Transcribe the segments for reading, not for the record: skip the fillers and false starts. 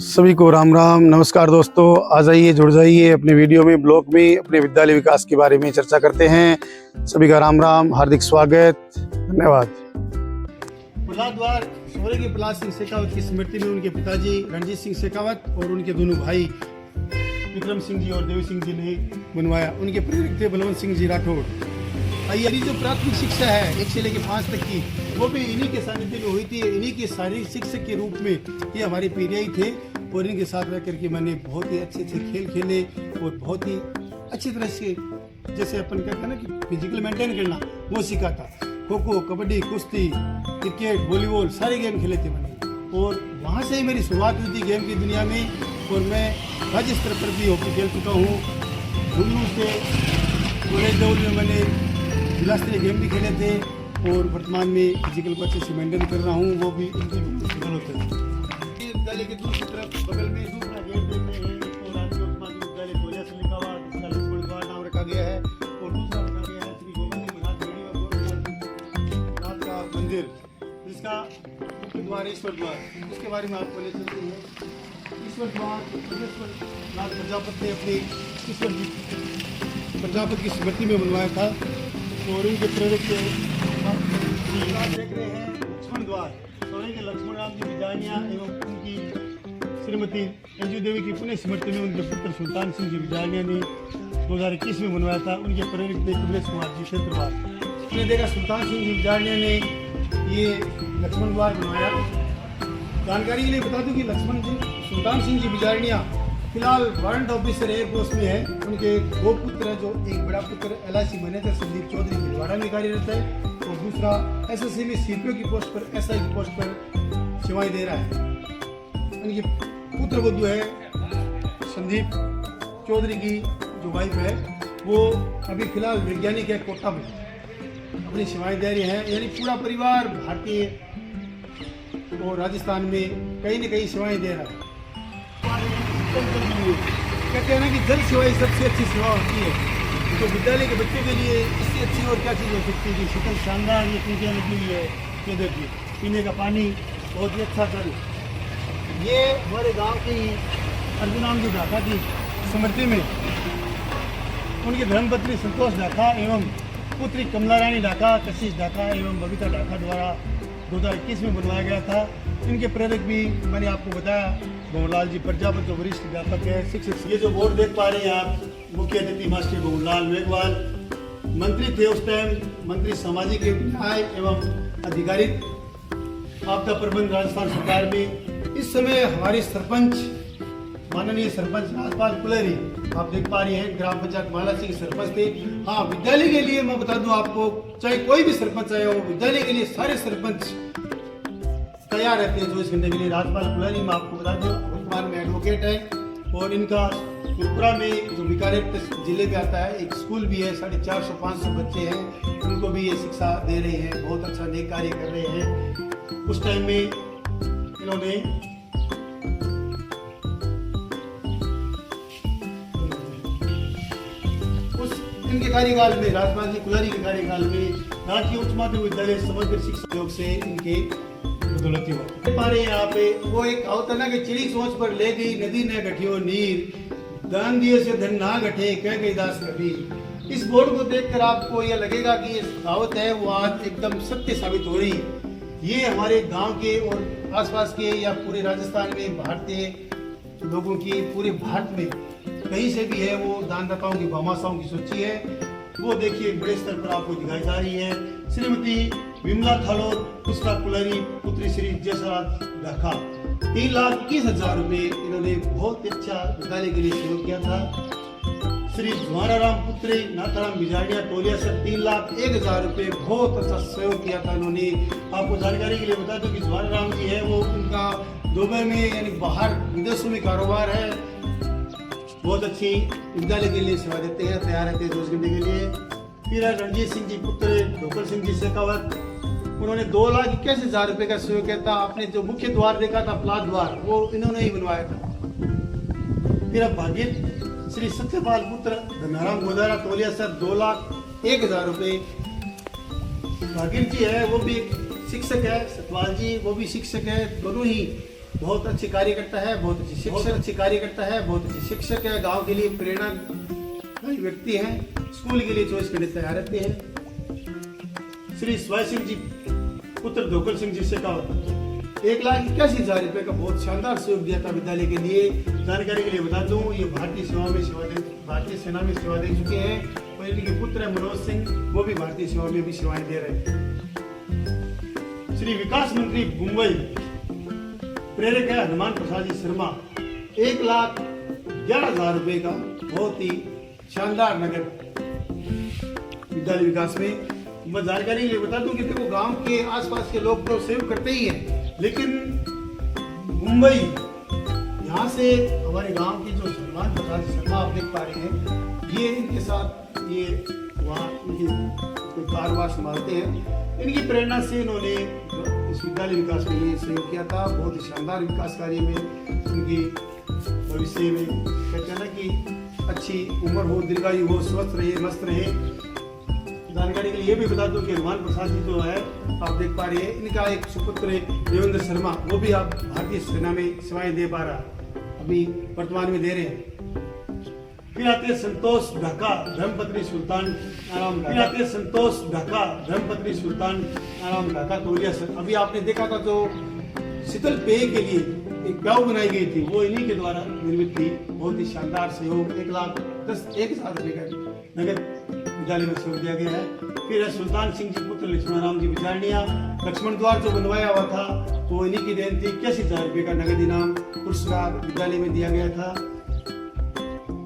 सभी को राम राम नमस्कार दोस्तों। आ जाइए, जुड़ जाइए अपने वीडियो में, ब्लॉग में अपने विद्यालय विकास के बारे में चर्चा करते हैं। सभी का राम राम, हार्दिक स्वागत, धन्यवाद। प्रहलाद द्वार स्वर्गीय प्रहलाद सिंह शेखावत की स्मृति में उनके पिताजी रणजीत सिंह शेखावत और उनके दोनों भाई विक्रम सिंह जी और देवी सिंह जी ने बनवाया। उनके प्रेरक थे बलवंत सिंह जी राठौड़। ये जो प्राथमिक शिक्षा है 1 से लेकर 5 तक की, वो भी इन्हीं के सानिध्य में हुई थी। इन्हीं के शारीरिक शिक्षक के रूप में ये हमारे पीरियाई थे और इनके साथ रह करके मैंने बहुत ही अच्छे खेल खेले और बहुत ही अच्छी तरह से, जैसे अपन कहते हैं ना कि फिजिकल मेंटेन करना, वो सीखा था। खो खो, कबड्डी, कुश्ती, क्रिकेट, वॉलीबॉल सारे गेम खेले थे मैंने। और वहाँ से ही मेरी शुरुआत हुई थी गेम की दुनिया में। और मैं राज्य स्तर पर भी हॉकी खेल चुका हूँ। दुल्लू से कॉलेज लेवल में मैंने जिला स्तरीय गेम भी खेले थे और वर्तमान में फिजिकल को अच्छे से मेंटेन कर रहा हूँ, वो भी इनकी बदौलत है। विद्यालय के दूसरी तरफ बगल में दूसरा गेट देख रहे हैं तो राजकीय उच्च माध्यमिक विद्यालय कोलिया से लिखा हुआ, जिसका लक्ष्मण द्वार नाम रखा गया है। और दूसरा रखा गया है श्री गोविंद नाथ का मंदिर, जिसका मुख्य द्वार ईश्वर द्वार। उसके बारे में आपको ले चलते हैं। ईश्वर द्वार नाथ प्रजापति ने अपनी ईश्वर प्रजापति की स्मृति में बनवाया था और उनके प्रेरक से देख रहे हैं लक्ष्मण द्वार। के लक्ष्मण राम जी विजानिया एवं उनकी श्रीमती अंजू देवी की पुण्य स्मृति में उनके पुत्र सुल्तान सिंह जी विजानिया ने 2021 में बनवाया था। उनके प्रेरक थे कमलेश कुमार जी क्षेत्रवाद। हमने देखा सुल्तान सिंह जी विजानिया ने ये लक्ष्मण द्वार बनवाया। जानकारी के लिए बता दूं कि सुल्तान सिंह जी विजानिया फिलहाल वारंट ऑफिसर एयरफोर्स में है। उनके 2 पुत्र हैं, जो एक बड़ा पुत्र LIC मैनेजर संदीप चौधरी भिलवाड़ा में कार्यरत है और दूसरा SSC में CPO की पोस्ट पर, SI की पोस्ट पर सेवाएं दे रहा है। उनकी पुत्र वधू है संदीप चौधरी की जो वाइफ है, वो अभी फिलहाल वैज्ञानिक है, कोटा में अपनी सेवाएं दे रहे हैं। यानी पूरा परिवार भारतीय और राजस्थान में कहीं न कहीं सेवाएं दे रहा है। कहते हैं ना कि जल सेवा ही सबसे अच्छी सेवा होती है। तो विद्यालय के बच्चों के लिए इससे अच्छी और क्या चीज़ हो सकती है। शीतल शानदार ये टूटियाँ लगी हुई है, ये देखिए पीने का पानी बहुत ही अच्छा जल। ये हमारे गांव की अर्जुनाम जी ढाका की स्मृति में उनकी धर्मपत्नी संतोष ढाका एवं पुत्री कमला रानी ढाका, कशिश ढाका एवं बबीता ढाका द्वारा 2021 में बनवाया गया था। इनके प्रेरक भी मैंने आपको बताया भंवरलाल जी प्रजापति जो वरिष्ठ अध्यापक है, शिक्षक। ये जो बोर्ड देख पा रहे हैं आप, मुख्य अतिथि मास्टर भंवरलाल मेघवाल मंत्री थे उस टाइम, मंत्री सामाजिक न्याय एवं अधिकारिता आपदा प्रबंध राजस्थान सरकार में। इस समय हमारे सरपंच माननीय सरपंच राजपाल कुलेरी आप देख पा रहे हैं, ग्राम पंचायत माला सिंह सरपंच थे। हाँ, विद्यालय के लिए मैं बता दूं आपको, चाहे कोई भी सरपंच आए हो, विद्यालय के लिए सारे सरपंच तैयार रहते हैं 24 घंटे के लिए। राजपाल कुलेरी मैं आपको बता दूं वर्तमान में एडवोकेट है और इनका त्रिपुरा में जो बीकानेर जिले में आता है एक स्कूल भी है। 450-500 बच्चे हैं, उनको भी ये शिक्षा दे रहे हैं। बहुत अच्छा नेक कार्य कर रहे हैं। उस टाइम में इन्होंने इनके कार्यकाल में, राजपाल जी कुलारी के कार्यकाल में राजकीय उच्च माध्यमिक विद्यालय समग्र शिक्षा योग से इनके बदौलती हुआ। हमारे यहाँ पे वो एक होता ना कि चिड़ी सोच पर ले गई नदी ने गठियो नीर, दान दिए से धन ना गठे कह गई दास कबीर। इस बोर्ड को देखकर आपको यह लगेगा कि ये कहावत है वो आज एकदम सत्य साबित हो रही है। ये हमारे गांव के और आसपास के या पूरे राजस्थान में भारतीय लोगों की, पूरे भारत में कहीं से भी है, वो दानदाताओं की, भामाशाहों की सूची है। वो देखिए बड़े स्तर पर आपको दिखाई जा रही है। श्रीमती विमला थालोर पुष्पा कुलारी पुत्री श्री जयसराज ढाका 3,21,000 रुपये इन्होंने बहुत अच्छा विद्यालय के लिए सहयोग किया था। श्री ज्वाराराम पुत्री नाथाराम बिजाड़िया टोलिया से 3,01,000 रुपये बहुत अच्छा सहयोग किया था इन्होंने। आपको जानकारी के लिए बता दूं कि ज्वाराराम जी है वो उनका दुबई में यानी बाहर विदेशों में कारोबार है। बहुत अच्छी विद्यालय के लिए सेवा देते हैं, तैयार रहते हैं 2 घंटे के लिए। फिर रणजीत सिंह जी पुत्र ढोकर सिंह जी शेखावत, उन्होंने 2,81,000 रुपये का सहयोग किया था। आपने जो मुख्य द्वार देखा था प्रहलाद द्वार, वो इन्होंने ही बनवाया था। फिर अब भाग्य श्री सत्यपाल पुत्र धनाराम गोदारा तोलिया सर 2,01,000 रुपये। भागिन जी है वो भी शिक्षक है, सतपाल जी वो भी शिक्षक है। दोनों ही बहुत अच्छी कार्यकर्ता है, बहुत अच्छी कार्यकर्ता है, बहुत अच्छी शिक्षक है, गांव के लिए प्रेरणा व्यक्ति हैं, स्कूल के लिए 24 घंटे तैयार रहते हैं। श्री शिवाय सिंह जी पुत्र धोकल सिंह जी शेखावत 1,81,000 रुपये का बहुत शानदार सहयोग दिया था विद्यालय के लिए। जानकारी के लिए बता दूं, ये भारतीय सेना में सेवा दे चुके हैं और इनके पुत्र है मनोज सिंह, वो भी भारतीय सेवा में भी सेवाएं दे रहे हैं। श्री विकास मंत्री मुंबई प्रेरक है हनुमान प्रसाद जी शर्मा 1,11,000 रुपये का बहुत ही शानदार नगद विद्यालय विकास में। मैं जानकारी के लिए बता दूं कि देखो गांव के आसपास के लोग तो सहयोग करते ही हैं, लेकिन मुंबई यहाँ से हमारे गांव की जो हनुमान प्रसाद जी शर्मा आप देख पा रहे हैं, ये इनके साथ ये वहाँ इनकी कारोबार संभालते हैं। इनकी प्रेरणा से इन्होंने इस विद्यालय विकास में ये सहयोग किया था। बहुत ही शानदार विकास कार्य में उनकी भविष्य में कहते हैं ना कि अच्छी उम्र हो, दीर्घायु हो, स्वस्थ रहे, मस्त रहे। जानकारी के लिए ये भी बता दूं कि हनुमान प्रसाद जी जो है आप देख पा रहे हैं, इनका एक सुपुत्र देवेंद्र शर्मा, वो भी आप भारतीय सेना में सेवाएं दे पा रहा, अभी वर्तमान में दे रहे हैं। फिर आते हैं संतोष ढाका धर्मपत्नी सुल्तान आराम ढाका तोलिया सर। अभी आपने देखा था जो शीतल पेय के लिए एक गाँव बनाई गई थी, वो इन्हीं के द्वारा निर्मित थी। बहुत ही शानदार सहयोग 1,10,000 रुपये का नगद विद्यालय में सहयोग दिया गया है। फिर है सुल्तान सिंह जी पुत्र लक्ष्मण राम जी विचारणिया, लक्ष्मण द्वार जो बनवाया हुआ था वो इन्हीं की देन थी। 81,000 रुपये का नगद इनाम पुरस्कार विद्यालय में दिया गया था।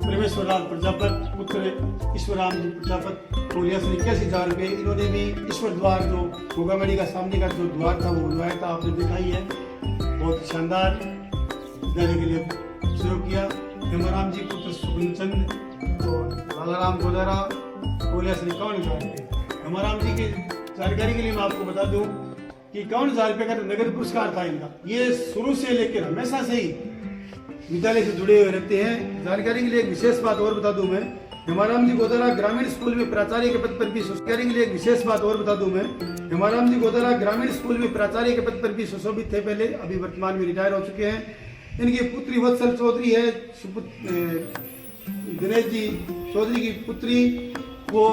परमेश्वरलाल प्रजापत पुत्र ईश्वराम जी प्रजापत कोलिया से 81,000 रुपये। इन्होंने भी ईश्वर द्वार जो गोगामड़ी का सामने का जो द्वार था वो बनवाया था, आपने देखा ही है। बहुत शानदार विद्यालय के लिए सहयोग किया। हेमाराम जी पुत्र सुगुनचंद और लालाराम गोदारा कोलिया से 51,000 रुपये। हेमाराम जी की जानकारी के लिए मैं आपको बता दूं कि 51,000 रुपये का नगद पुरस्कार था इनका। ये शुरू से लेकर हमेशा से ही विद्यालय से जुड़े हुए रहते हैं। जानकारी के लिए एक विशेष बात और बता दूं मैं, हेमाराम जी गोदारा ग्रामीण स्कूल में प्राचार्य के पद पर भी हेमाराम जी गोदारा ग्रामीण स्कूल में प्राचार्य के पद पर भी सुशोभित थे पहले, अभी वर्तमान में रिटायर हो चुके हैं। इनकी पुत्री वत्सल चौधरी है, दिनेश जी चौधरी की पुत्री, वो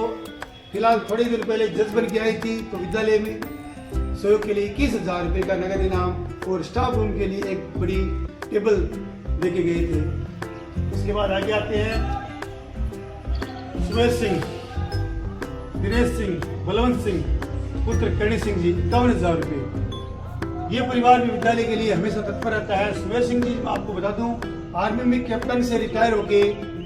फिलहाल थोड़े दिन पहले जज बन के आई थी, तो विद्यालय में सहयोग के लिए 21,000 रुपये का नगद इनाम और स्टाफ रूम के लिए एक बड़ी टेबल लेके गए थे। उसके बाद आगे आते हैं सुमेश सिंह, दिनेश सिंह, बलवंत सिंह पुत्र करणी सिंह जी 51,000 रुपये। ये परिवार भी विद्यालय के लिए हमेशा तत्पर रहता है। सुमेश सिंह जी आपको बता दूं आर्मी में कैप्टन से रिटायर होके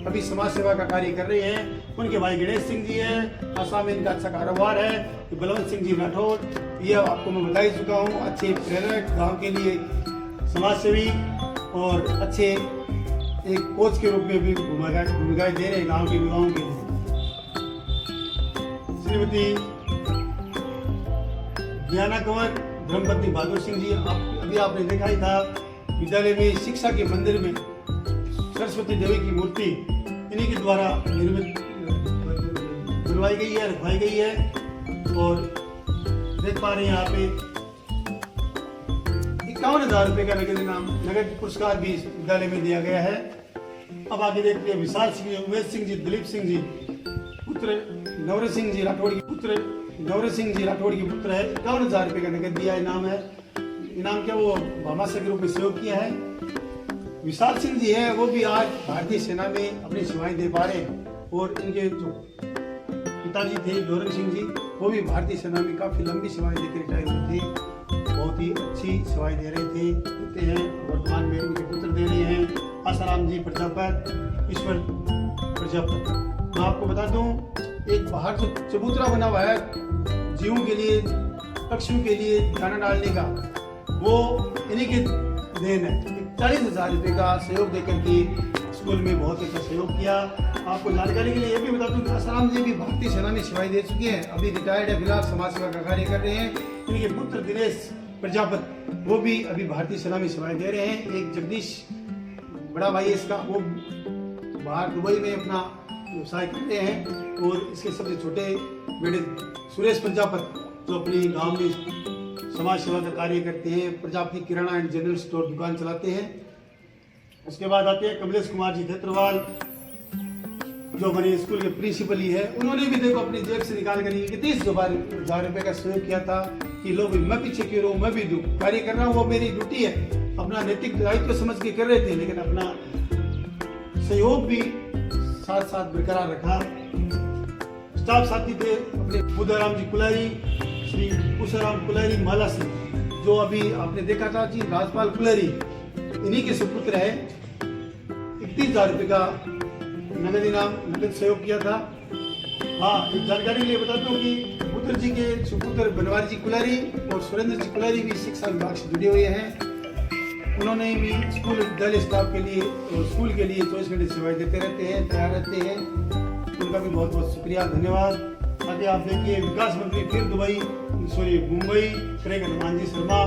अभी समाज सेवा का कार्य कर रहे हैं। उनके भाई गणेश सिंह जी हैं, आसाम में इनका अच्छा कारोबार है। बलवंत सिंह जी राठौर, ये आपको मैं बता ही चुका हूँ, अच्छे प्रेरक, गाँव के लिए समाज सेवी और अच्छे एक कोच के रूप में भी भूमिकाएं दे रहे हैं गांव के युवाओं के लिए। श्रीमती ज्ञाना कंवर धर्मपत्नी बहादुर सिंह जी, अभी आपने देखा ही था विद्यालय में शिक्षा के मंदिर में सरस्वती देवी की मूर्ति इन्हीं के द्वारा निर्मित बनवाई गई है, रखवाई गई है। और देख पा रहे हैं यहाँ पे 51,000 रुपये का नगद पुरस्कार भी विद्यालय में दिया गया है। अब आगे देखते हैं विशाल सिंह जी, उमेश सिंह जी, दिलीप सिंह जी पुत्र नवरे सिंह जी राठौड़ की पुत्र है। 51,000 रुपये का नगद दिया इनाम है। इनाम क्या वो भामाशाह के रूप में सहयोग किया है। विशाल सिंह जी है, वो भी आज भारतीय सेना में अपनी सेवाएं दे पा रहे हैं। और इनके जो पिताजी थे गौरव सिंह जी, वो भी भारतीय सेना में काफी लंबी सेवाएं देकर रिटायर हुए थे, बहुत ही अच्छी सेवाएं दे रहे थे, देते हैं। वर्तमान में इनके पुत्र दे रहे हैं आसाराम जी प्रजापत, ईश्वर प्रजापत। मैं आपको बता दूं एक बाहर जो चबूतरा बना हुआ है जीवों के लिए, पक्षियों के लिए दाना डालने का, वो इन्हीं के देन है। 40,000 रुपये का सहयोग देकर के स्कूल में बहुत अच्छा सहयोग किया। आपको जानकारी के लिए ये भी बता दूं कि आसाराम जी भी भारतीय सेना में सेवाएं दे चुके हैं, अभी रिटायर्ड है, फिलहाल समाज सेवा का कार्य कर रहे हैं। इनके पुत्र दिनेश प्रजापत, वो भी अभी भारतीय सेना में सेवाएं दे रहे हैं। एक जगदीश बड़ा भाई है इसका, वो बाहर दुबई में अपना व्यवसाय करते हैं। और इसके सबसे छोटे बेटे सुरेश प्रजापत जो अपनी गांव में समाज सेवा का कार्य करते हैं, प्रजापति किराना एंड जनरल स्टोर दुकान चलाते हैं। उसके बाद आते हैं कमलेश कुमार जी खेत्रवाल, जो हमारे स्कूल के प्रिंसिपल ही है। उन्होंने भी देखो अपनी जेब से निकाल कर 31,000 रुपये का सहयोग किया था कि लोग मैं पीछे क्यों रहूँ, मैं भी दूँ, कार्य कर रहा हूँ, वो मेरी ड्यूटी है, अपना नैतिक दायित्व समझ के कर रहे थे, लेकिन अपना सहयोग भी साथ साथ बरकरार रखा। स्टाफ साथी थे अपने बुद्धाराम जी कुलारी, श्री कुशाराम कुलारी माला सिंह, जो अभी आपने देखा था जी राजपाल कुलारी, इन्हीं के सुपुत्र है। 31,000 रुपये का नगद इनाम नगद सहयोग किया था। हाँ, एक जानकारी के लिए बता दूं कि पुत्र जी के सुपुत्र बनवारी जी कुलारी और सुरेंद्र जी कुलारी भी शिक्षा विभाग से जुड़े हुए हैं। उन्होंने भी स्कूल विद्यालय स्टाफ के लिए और स्कूल के लिए 24 घंटे सेवाएं देते रहते हैं, तैयार रहते हैं। उनका भी बहुत बहुत शुक्रिया, धन्यवाद। आगे आप देखिए विकास मंत्री फिर मुंबई करेंगे हनुमान जी शर्मा,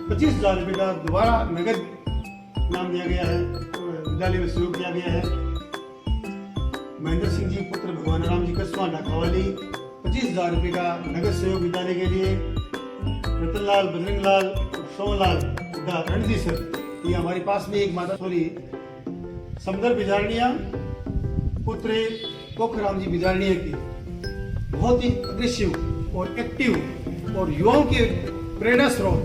25,000 रुपये का दोबारा नगद नाम दिया गया है, विद्यालय में सहयोग किया गया है। महेंद्र सिंह जी पुत्र भगवान राम जी कस्बा ढाकावाली, 25,000 रुपये का नगद सहयोग विद्यालय के लिए। रतनलाल, बजरंगलाल, सोमलाल रणजी सर, ये हमारे पास में एक माता समदर बिजारनिया पुत्र पोखराम जी बिजारनिया की, बहुत ही अग्रेसिव और एक्टिव और युवाओं के प्रेरणा स्रोत,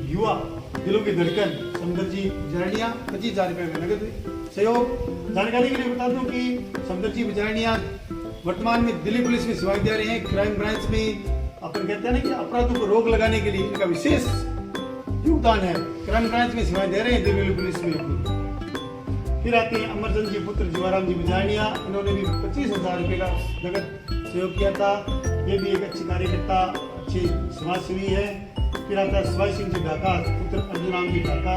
युवा दिलों की धड़कन समदर जी बिजारनिया, 25,000 रुपये का नगद सहयोग। जानकारी के लिए बता दूं कि समदर जी बिजारनिया वर्तमान में दिल्ली पुलिस में सेवाएं दे रहे हैं। क्राइम ब्रांच में अपन कहते हैं ना कि अपराधों को रोक लगाने के लिए इनका विशेष योगदान है। क्राइम ब्रांच में सेवाएं दे रहे हैं दिल्ली पुलिस में। फिर आते हैं अमरचंद जी पुत्र जीवाराम जी बिजारनिया, इन्होंने भी 25,000 रुपये का नगद सहयोग किया था। ये भी एक अच्छे कार्यकर्ता, अच्छे समाजसेवी है। फिर आता है शिवाजी सिंह जी ढाका पुत्र अर्जुन राम जी ढाका,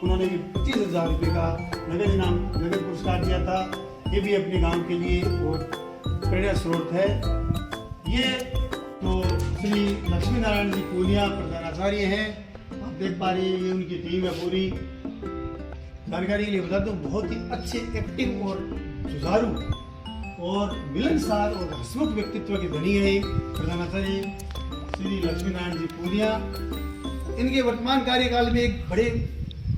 उन्होंने भी 25,000 रुपये का नगद इनाम नगद पुरस्कार दिया था। ये भी अपने गांव के लिए और प्रेरणा स्रोत है। ये तो श्री लक्ष्मी नारायण जी पूनिया प्रधानाचार्य हैं, आप देख पा रहे हैं, ये उनकी टीम है पूरी। जानकारी के लिए बता दूं बहुत ही अच्छे, एक्टिव और जुझारू और मिलनसार और हंसमुख व्यक्तित्व के धनी है प्रधानाचार्य श्री लक्ष्मी नारायण जी पूनिया। इनके वर्तमान कार्यकाल में एक बड़े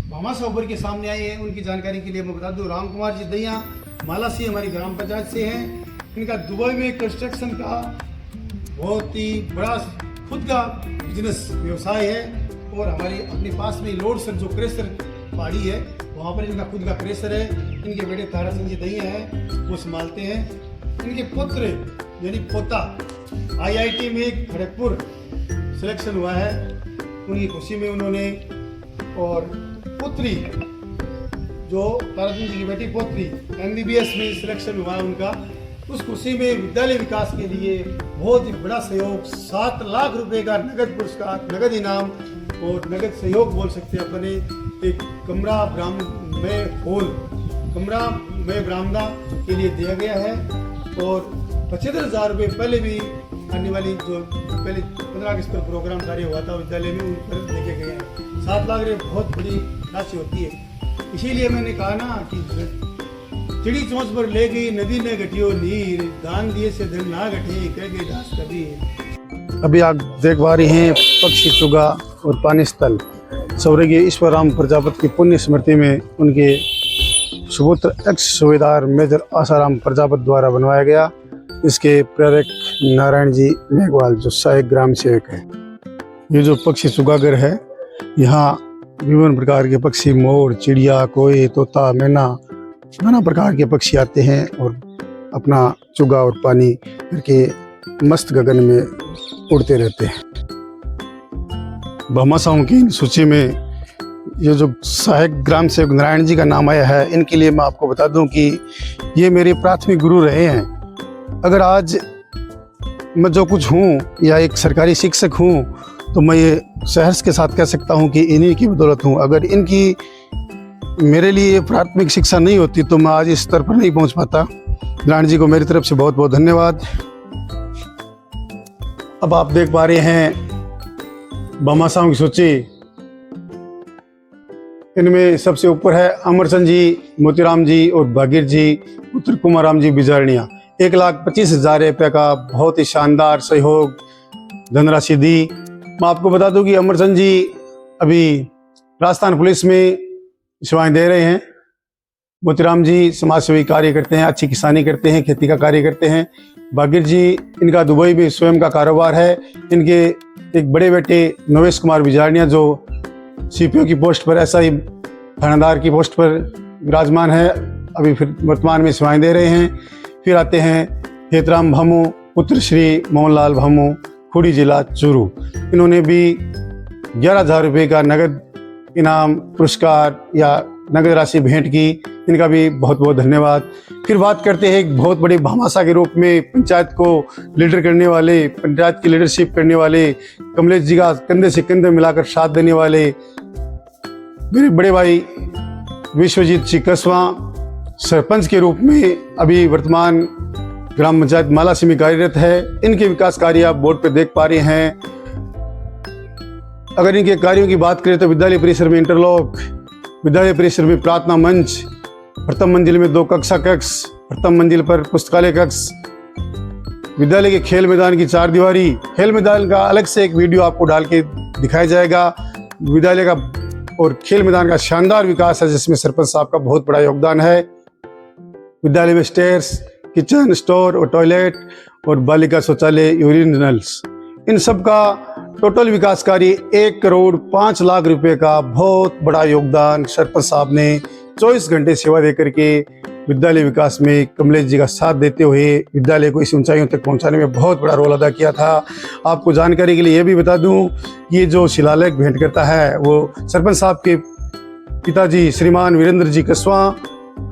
भामाशाह उभर के सामने आए हैं। उनकी जानकारी के लिए मैं बता दूं राम कुमार जी दैया माला से हमारी ग्राम पंचायत से हैं। इनका दुबई में कंस्ट्रक्शन का बहुत ही बड़ा खुद का बिजनेस व्यवसाय है और हमारे अपने पास में लोड सर जो क्रेशर पहाड़ी है वहाँ पर इनका खुद का क्रेशर है। इनके बेटे तारा सिंह जी दैया हैं, वो संभालते हैं। इनके पुत्र यानी पोता IIT में खड़गपुर सिलेक्शन हुआ है, उनकी खुशी में उन्होंने, और पुत्री जो तारा सिंह जी की बेटी पोत्री MBBS में सिलेक्शन हुआ उनका, उस खुशी में विद्यालय विकास के लिए बहुत ही बड़ा सहयोग, 7 लाख रुपए का नगद पुरस्कार, नगद इनाम और नगद सहयोग बोल सकते हैं अपने। एक कमरा में बरामदा के लिए दिया गया है और 75,000 रुपये पहले भी आने वाली जो पहले 15 अगस्त पर प्रोग्राम कार्य हुआ था विद्यालय में, उन पर देखे गए हैं। 7 लाख रुपये बहुत बड़ी राशि होती है। इसीलिए मैंने कहा ना कि चिड़ी चोंच पर ले गई नदी ने घटियो नीर, दान दिए से धन ना घटे, कह गई दास कभी। अभी आप देख पा रहे हैं पक्षी चुगा और पानी स्थल स्वर्गीय ईश्वरराम प्रजापति की पुण्य स्मृति में उनके सुपुत्र एक्स सूबेदार मेजर आसाराम प्रजापति द्वारा बनवाया गया। इसके प्रेरक नारायण जी मेघवाल जो सहायक ग्राम सेवक है। ये जो पक्षी चुगागर है, यहाँ विभिन्न प्रकार के पक्षी, मोर, चिड़िया, कोई, तोता, मैना, नाना प्रकार के पक्षी आते हैं और अपना चुगा और पानी करके मस्त गगन में उड़ते रहते हैं। भामाशाहों की सूची में ये जो सहायक ग्राम सेवक नारायण जी का नाम आया है, इनके लिए मैं आपको बता दूं कि ये मेरे प्राथमिक गुरु रहे हैं। अगर आज मैं जो कुछ हूँ या एक सरकारी शिक्षक हूँ तो मैं ये सहर्ष के साथ कह सकता हूँ कि इन्हीं की बदौलत हूँ। अगर इनकी मेरे लिए प्राथमिक शिक्षा नहीं होती तो मैं आज इस स्तर पर नहीं पहुँच पाता। नारायण जी को मेरी तरफ से बहुत बहुत धन्यवाद। अब आप देख पा रहे हैं भामाशाहों की सूची। इनमें सबसे ऊपर है अमरचंद जी, मोतीराम जी और भागीर जी पुत्र कुमाराम जी बिजारनिया। 1,25,000 रुपये का बहुत ही शानदार सहयोग धनराशि दी मैं आपको बता दूं कि अमरचंद जी अभी राजस्थान पुलिस में सेवाएं दे रहे हैं। मोतीराम जी समाज सेवी कार्य करते हैं, अच्छी किसानी करते हैं, खेती का कार्य करते हैं। बागिर जी इनका दुबई में स्वयं का कारोबार है। इनके एक बड़े बेटे नवेश कुमार बिजारनिया जो सीपीओ की पोस्ट पर, एसआई थानेदार की पोस्ट पर विराजमान है, अभी फिर वर्तमान में सेवाएं दे रहे हैं। फिर आते हैं हेतराम भामू पुत्र श्री मोहनलाल भामू, खुड़ी जिला चूरू। इन्होंने भी 11,000 रुपये का नगद इनाम पुरस्कार या नगद राशि भेंट की। इनका भी बहुत बहुत धन्यवाद। फिर बात करते हैं एक बहुत बड़े भामाशाह के रूप में पंचायत को लीडर करने वाले, पंचायत की लीडरशिप करने वाले, कमलेश जी का कंधे से कंधे मिलाकर साथ देने वाले मेरे बड़े भाई विश्वजीत जी कसवा, सरपंच के रूप में अभी वर्तमान ग्राम पंचायत मालासी में कार्यरत है। इनके विकास कार्य आप बोर्ड पर देख पा रहे हैं। अगर इनके कार्यों की बात करें तो विद्यालय परिसर में इंटरलॉक, विद्यालय परिसर में प्रार्थना मंच, प्रथम मंजिल में 2 कक्षा कक्ष, प्रथम मंजिल पर पुस्तकालय कक्ष, विद्यालय के खेल मैदान की 4 दीवारी, खेल मैदान का अलग से एक वीडियो आपको डाल के दिखाया जाएगा। विद्यालय का और खेल मैदान का शानदार विकास है जिसमें सरपंच साहब का बहुत बड़ा योगदान है। विद्यालय में स्टेयर्स, किचन, स्टोर और टॉयलेट और बालिका शौचालय, यूरिनल्स, इन सब का टोटल विकास कार्य 1,05,00,000 रुपए का बहुत बड़ा योगदान सरपंच साहब ने 24 घंटे सेवा देकर के विद्यालय विकास में कमलेश जी का साथ देते हुए विद्यालय को इस ऊंचाइयों तक पहुंचाने में बहुत बड़ा रोल अदा किया था। आपको जानकारी के लिए ये भी बता दूं, ये जो शिलालेख भेंट करता है वो सरपंच साहब के पिताजी श्रीमान वीरेंद्र जी कसवा,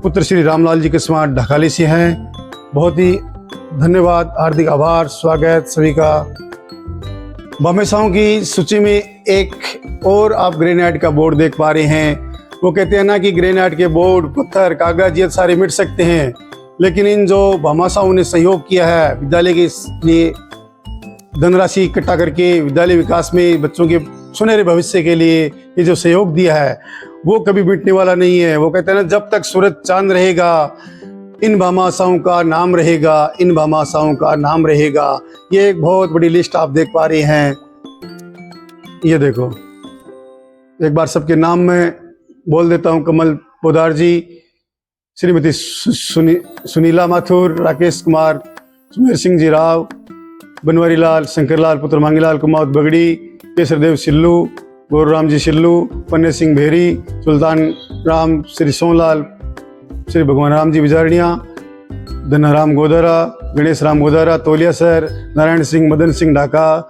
पुत्र श्री रामलाल जी कसवा ढकाली से हैं। बहुत ही धन्यवाद, हार्दिक आभार, स्वागत सभी का। भामाशाहों की सूची में एक और आप ग्रेनाइट का बोर्ड देख पा रहे हैं। वो कहते हैं ना कि ग्रेनाइट के बोर्ड, पत्थर, कागज ये सारे मिट सकते हैं, लेकिन इन जो भामाशाहों ने सहयोग किया है विद्यालय के लिए धनराशि इकट्ठा करके विद्यालय विकास में बच्चों के सुनहरे भविष्य के लिए ये जो सहयोग दिया है वो कभी मिटने वाला नहीं है। वो कहते हैं ना, जब तक सूरज चांद रहेगा इन भामाशाहों का नाम रहेगा, इन भामाशाहों का नाम रहेगा। ये एक बहुत बड़ी लिस्ट आप देख पा रहे हैं। ये देखो, एक बार सबके नाम में बोल देता हूँ। कमल पोदार जी, श्रीमती सुनीला माथुर, राकेश कुमार, सुमेर सिंह जी राव, बनवारी लाल, शंकर लाल पुत्र मांगीलाल कुमावत बगड़ी, केसरदेव सिल्लू, गौरराम जी सिल्लू, पन्ने सिंह भेरी, सुल्तान राम, श्री सोनलाल, श्री भगवान राम जी बिजारनिया, धनाराम गोदारा, गणेश राम गोदारा तोलिया सर, नारायण सिंह मदन सिंह ढाका,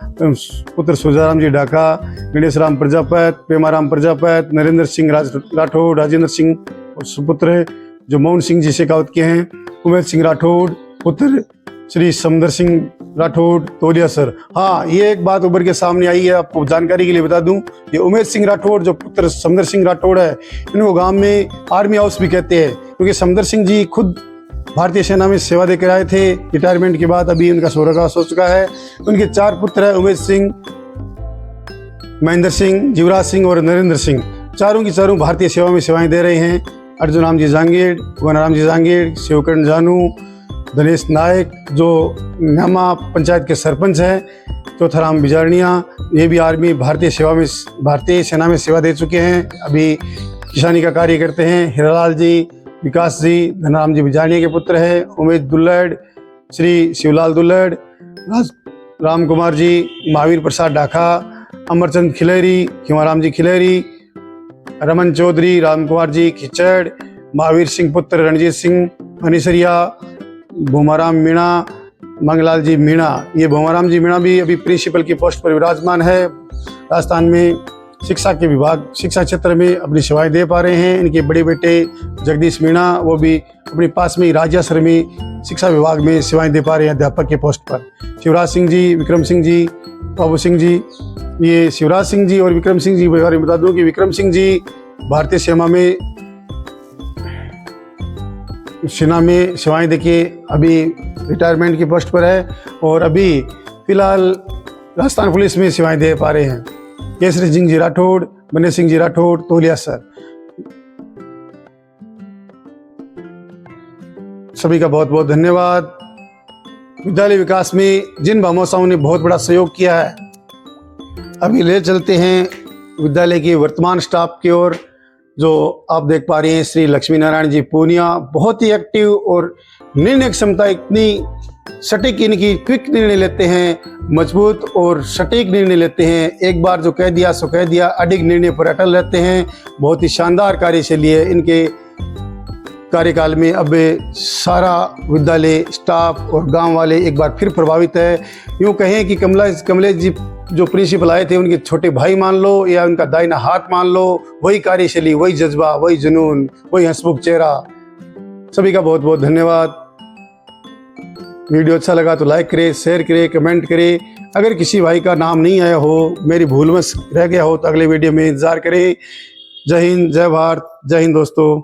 पुत्र सुजाराम जी ढाका, गणेश राम प्रजापत, पेमाराम प्रजापत, नरेंद्र सिंह राठौड़, राजेंद्र सिंह और सुपुत्र जो मोहन सिंह जी शेखावत के हैं, उमेश सिंह राठौड़, पुत्र श्री समदर सिंह राठौड़ तोलिया सर। हाँ, ये एक बात उभर के सामने आई है, आपको जानकारी के लिए बता दूं, ये उमेश सिंह राठौड़ जो पुत्र समदर सिंह राठौड़ है, इनको गांव में आर्मी हाउस भी कहते हैं, क्योंकि समदर सिंह जी खुद भारतीय सेना में सेवा देकर आए थे। रिटायरमेंट के बाद अभी उनका स्वर्गवास हो चुका है। उनके 4 पुत्र हैं, उमेश सिंह, महेंद्र सिंह, जीवराज सिंह और नरेंद्र सिंह। चारों की चारों भारतीय सेवा में सेवाएं दे रहे हैं। अर्जुन राम जी जांगीर, भगवान जी जांगीर, शिवकरण जानू, धनेश नायक जो न्यामा पंचायत के सरपंच हैं, चौथाराम बिजारनिया, ये भी आर्मी भारतीय सेना में सेवा दे चुके हैं, अभी किसानी का कार्य करते हैं। हीरालाल जी, विकास जी, धनाराम जी बिजारनिया के पुत्र हैं, उमेश दुल्लड़, श्री शिवलाल दुल्लड़, राम कुमार जी, महावीर प्रसाद ढाका, अमरचंद खिलेरी, खिमाराम जी खिलेरी, रमन चौधरी, राम कुमार जी खिचड़, महावीर सिंह पुत्र रणजीत सिंह अनिसरिया, भूमाराम मीणा, मंगलाल जी मीणा। ये भूमाराम जी मीणा भी अभी प्रिंसिपल की पोस्ट पर विराजमान है। राजस्थान में शिक्षा के विभाग, शिक्षा क्षेत्र में अपनी सेवाएं दे पा रहे हैं। इनके बड़े बेटे जगदीश मीणा, वो भी अपने पास में ही राज्यसर में शिक्षा विभाग में सेवाएं दे पा रहे हैं अध्यापक के पोस्ट पर। शिवराज सिंह जी, विक्रम सिंह जी, बाबू सिंह जी, ये शिवराज सिंह जी और विक्रम सिंह जी के बारे में बता दूं कि विक्रम सिंह जी भारतीय सेना में सेवाएं देके अभी रिटायरमेंट की पोस्ट पर है और अभी फिलहाल राजस्थान पुलिस में सेवाएं दे पा रहे हैं। केसरी सिंह जी राठौड़, बने सिंह जी राठौड़ तोलिया सर, सभी का बहुत बहुत धन्यवाद। विद्यालय विकास में जिन भामाशाहों ने बहुत बड़ा सहयोग किया है अभी ले चलते हैं विद्यालय की वर्तमान स्टाफ की ओर। जो आप देख पा रहे हैं श्री लक्ष्मी नारायण जी पूनिया, बहुत ही एक्टिव और निर्णय क्षमता इतनी सटीक, इनकी क्विक निर्णय लेते हैं, मजबूत और सटीक निर्णय लेते हैं। एक बार जो कह दिया सो कह दिया, अडिग निर्णय पर अटल रहते हैं। बहुत ही शानदार कार्यशैली है इनके कार्यकाल में। अब सारा विद्यालय स्टाफ और गांव वाले एक बार फिर प्रभावित है। यूँ कहें कि कमलेश जी जो प्रिंसिपल आए थे, उनके छोटे भाई मान लो या उनका दाहिना हाथ मान लो। वही कार्यशैली, वही जज्बा, वही जुनून, वही हंसमुख चेहरा। सभी का बहुत बहुत धन्यवाद। वीडियो अच्छा लगा तो लाइक करें, शेयर करें, कमेंट करें। अगर किसी भाई का नाम नहीं आया हो, मेरी भूलवश रह गया हो, तो अगले वीडियो में इंतज़ार करें। जय हिंद, जय भारत, जय हिंद दोस्तों।